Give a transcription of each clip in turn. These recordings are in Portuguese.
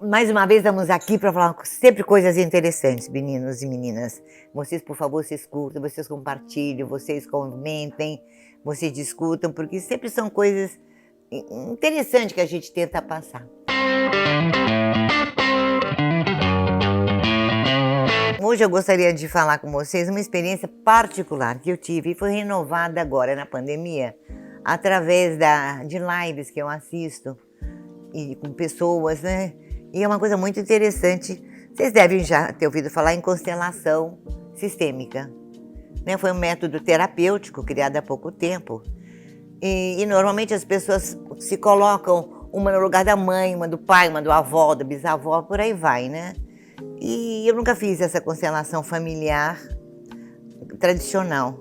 Mais uma vez estamos aqui para falar sempre coisas interessantes, meninos e meninas. Vocês, por favor, vocês curtam, vocês compartilhem, vocês comentem, vocês discutam, porque sempre são coisas interessantes que a gente tenta passar. Hoje eu gostaria de falar com vocês uma experiência particular que eu tive e foi renovada agora na pandemia, através de lives que eu assisto e com pessoas, né? E é uma coisa muito interessante. Vocês devem já ter ouvido falar em constelação sistêmica, né? Foi um método terapêutico criado há pouco tempo. E normalmente as pessoas se colocam uma no lugar da mãe, uma do pai, uma do avó, da bisavó, por aí vai, né? E eu nunca fiz essa constelação familiar tradicional.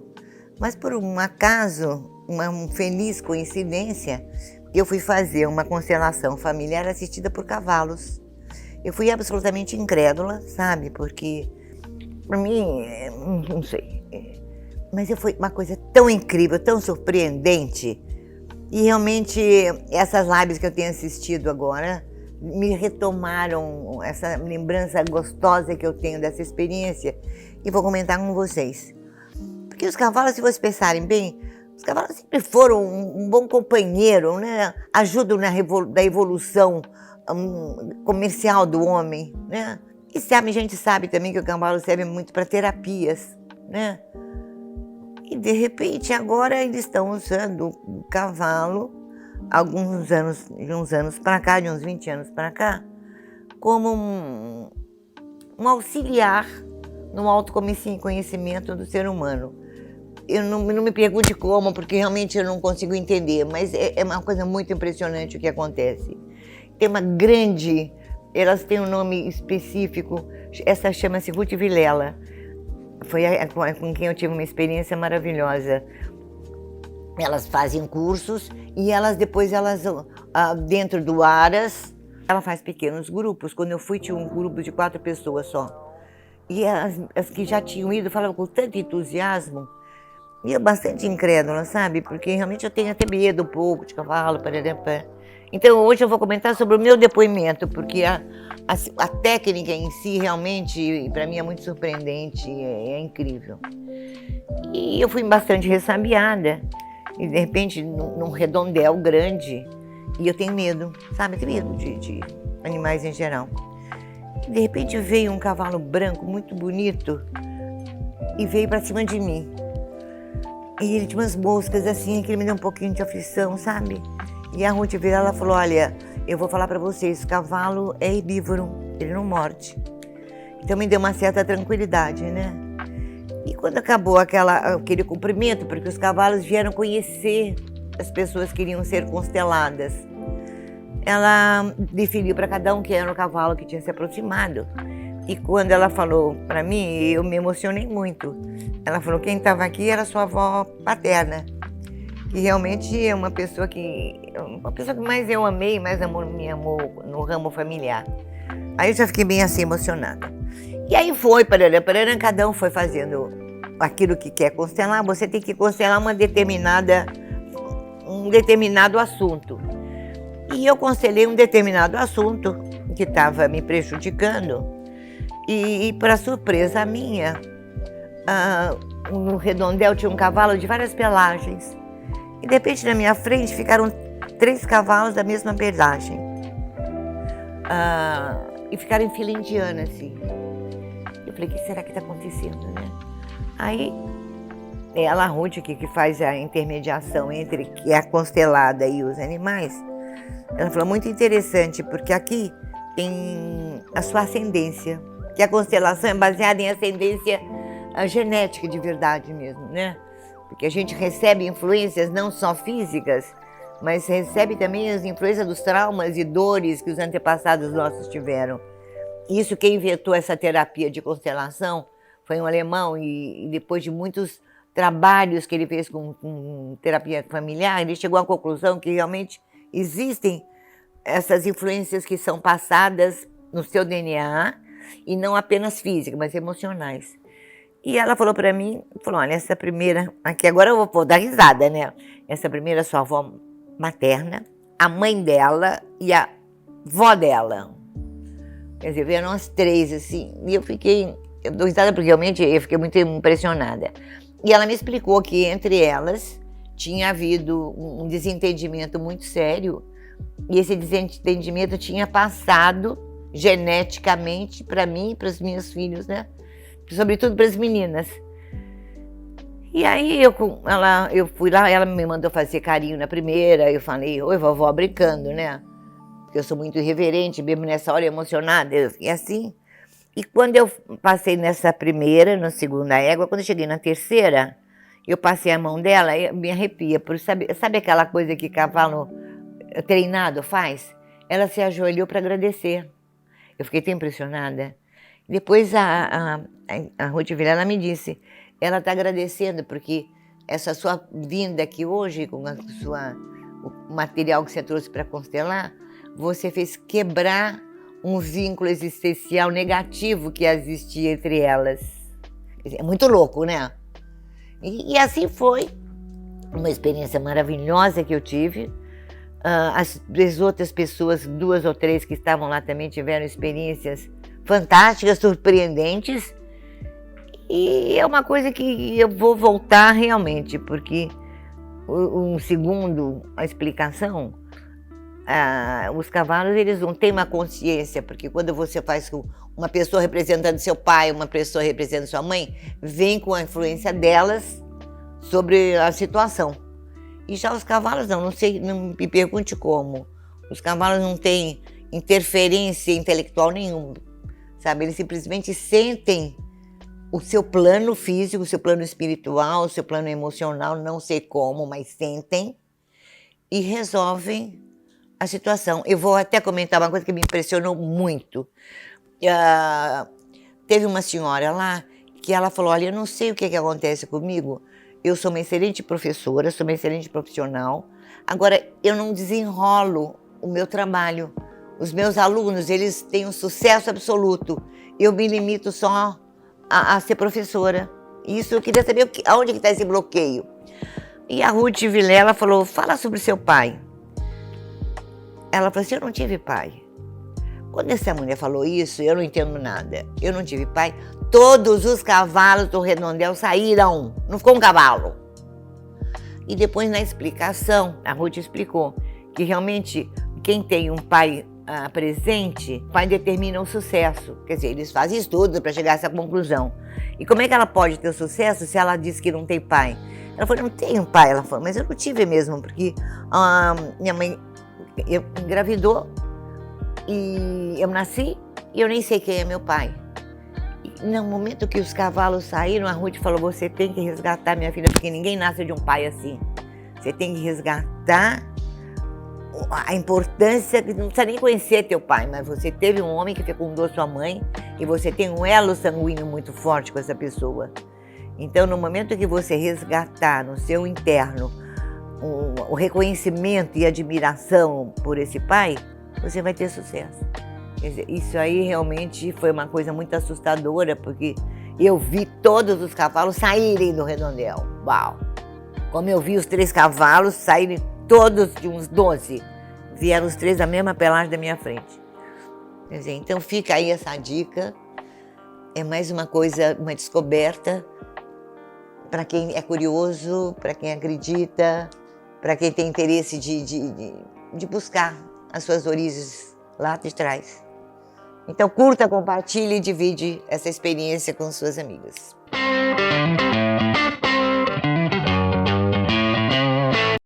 Mas por um acaso, uma feliz coincidência, eu fui fazer uma constelação familiar assistida por cavalos. Eu fui absolutamente incrédula, sabe? Porque, para mim, não sei, mas foi uma coisa tão incrível, tão surpreendente. E realmente, essas lives que eu tenho assistido agora me retomaram essa lembrança gostosa que eu tenho dessa experiência e vou comentar com vocês. Porque os cavalos, se vocês pensarem bem, os cavalos sempre foram um bom companheiro, né? Ajudam na evolução comercial do homem, né? E sabe, a gente sabe também que o cavalo serve muito para terapias, né? E de repente agora eles estão usando o cavalo, de uns anos para cá, de uns 20 anos para cá, como um auxiliar no autoconhecimento do ser humano. Eu não me pergunte como, porque realmente eu não consigo entender, mas é uma coisa muito impressionante o que acontece. Tem uma grande, elas têm um nome específico, essa chama-se Ruth Vilela. Foi com quem eu tive uma experiência maravilhosa. Elas fazem cursos e depois dentro do Aras, ela faz pequenos grupos. Quando eu fui, tinha um grupo de 4 pessoas só. E as que já tinham ido falavam com tanto entusiasmo. E eu bastante incrédula, sabe? Porque realmente eu tenho até medo um pouco de cavalo, Então hoje eu vou comentar sobre o meu depoimento, porque a técnica em si realmente, para mim, é muito surpreendente, é incrível. E eu fui bastante ressabiada, e de repente num redondel grande, e eu tenho medo, sabe? Eu tenho medo de animais em geral. E de repente veio um cavalo branco muito bonito e veio para cima de mim. E ele tinha umas moscas assim, que ele me deu um pouquinho de aflição, sabe? E a Ruth Vilela falou, olha, eu vou falar para vocês, o cavalo é herbívoro, ele não morde. Então me deu uma certa tranquilidade, né? E quando acabou aquele cumprimento, porque os cavalos vieram conhecer as pessoas que iriam ser consteladas, ela definiu para cada um que era o cavalo que tinha se aproximado. E quando ela falou para mim, eu me emocionei muito. Ela falou, quem estava aqui era sua avó paterna, que realmente é uma pessoa que mais eu amei, mais me amou no ramo familiar. Aí eu já fiquei bem assim emocionada. E aí foi, cada um foi fazendo aquilo que quer constelar. Você tem que constelar um determinado assunto. E eu constelei um determinado assunto que estava me prejudicando. E para surpresa minha, no redondel tinha um cavalo de várias pelagens. E de repente na minha frente ficaram 3 cavalos da mesma pelagem. E ficaram em fila indiana, assim. Eu falei, o que será que está acontecendo, né? Aí, ela, a Ruth, que faz a intermediação entre que é a constelada e os animais, ela falou, muito interessante, porque aqui tem a sua ascendência, que a constelação é baseada em ascendência genética de verdade mesmo, né? Porque a gente recebe influências não só físicas, mas recebe também as influências dos traumas e dores que os antepassados nossos tiveram. Isso, quem inventou essa terapia de constelação foi um alemão e depois de muitos trabalhos que ele fez com terapia familiar, ele chegou à conclusão que realmente existem essas influências que são passadas no seu DNA e não apenas físicas, mas emocionais. E ela falou para mim, olha, essa primeira, aqui agora eu vou dar risada, né? Essa primeira é sua avó materna, a mãe dela e a vó dela. Quer dizer, vieram as 3, assim, e eu dou risada porque realmente eu fiquei muito impressionada. E ela me explicou que entre elas tinha havido um desentendimento muito sério, e esse desentendimento tinha passado geneticamente para mim e para os meus filhos, né? Sobretudo para as meninas. E aí eu fui lá, ela me mandou fazer carinho na primeira, eu falei, oi vovó, brincando, né? Porque eu sou muito irreverente, mesmo nessa hora emocionada, e assim. E quando eu passei nessa primeira, na segunda égua, quando eu cheguei na terceira, eu passei a mão dela e me arrepia, por sabe aquela coisa que cavalo treinado faz? Ela se ajoelhou para agradecer. Eu fiquei tão impressionada. Depois a Ruth Vilela me disse, ela está agradecendo porque essa sua vinda aqui hoje, com o material que você trouxe para constelar, você fez quebrar um vínculo existencial negativo que existia entre elas. É muito louco, né? E assim foi uma experiência maravilhosa que eu tive. As outras pessoas, 2 ou 3 que estavam lá também tiveram experiências fantásticas, surpreendentes. E é uma coisa que eu vou voltar realmente, porque segundo a explicação, os cavalos eles não têm uma consciência, porque quando você faz com uma pessoa representando seu pai, uma pessoa representando sua mãe, vem com a influência delas sobre a situação. E já os cavalos não sei, não me pergunte como. Os cavalos não têm interferência intelectual nenhuma, sabe? Eles simplesmente sentem o seu plano físico, o seu plano espiritual, o seu plano emocional, não sei como, mas sentem e resolvem a situação. Eu vou até comentar uma coisa que me impressionou muito. Teve uma senhora lá que ela falou, olha, eu não sei o que acontece comigo, eu sou uma excelente professora, sou uma excelente profissional, agora eu não desenrolo o meu trabalho. Os meus alunos, eles têm um sucesso absoluto, eu me limito só a ser professora. Isso eu queria saber aonde que está esse bloqueio. E a Ruth Vilela falou, fala sobre seu pai. Ela falou assim, eu não tive pai. Quando essa mulher falou isso, eu não entendo nada. Eu não tive pai. Todos os cavalos do redondel saíram. Não ficou um cavalo. E depois, na explicação, a Ruth explicou que realmente quem tem um pai presente, o pai determina o sucesso. Quer dizer, eles fazem estudos para chegar a essa conclusão. E como é que ela pode ter sucesso se ela diz que não tem pai? Ela falou, não tenho pai. Ela falou, mas eu não tive mesmo, porque minha mãe engravidou e eu nasci e eu nem sei quem é meu pai. E no momento que os cavalos saíram, a Ruth falou, você tem que resgatar minha filha, porque ninguém nasce de um pai assim. Você tem que resgatar a importância, que não precisa nem conhecer teu pai, mas você teve um homem que fecundou sua mãe e você tem um elo sanguíneo muito forte com essa pessoa. Então, no momento que você resgatar no seu interno o reconhecimento e admiração por esse pai, você vai ter sucesso. Quer dizer, isso aí realmente foi uma coisa muito assustadora, porque eu vi todos os cavalos saírem do redondel. Uau! Como eu vi os 3 cavalos saírem todos de uns 12. Vieram os 3 da mesma pelagem da minha frente. Quer dizer, então fica aí essa dica. É mais uma coisa, uma descoberta para quem é curioso, para quem acredita, para quem tem interesse de buscar as suas origens lá de trás. Então curta, compartilhe e divide essa experiência com suas amigas.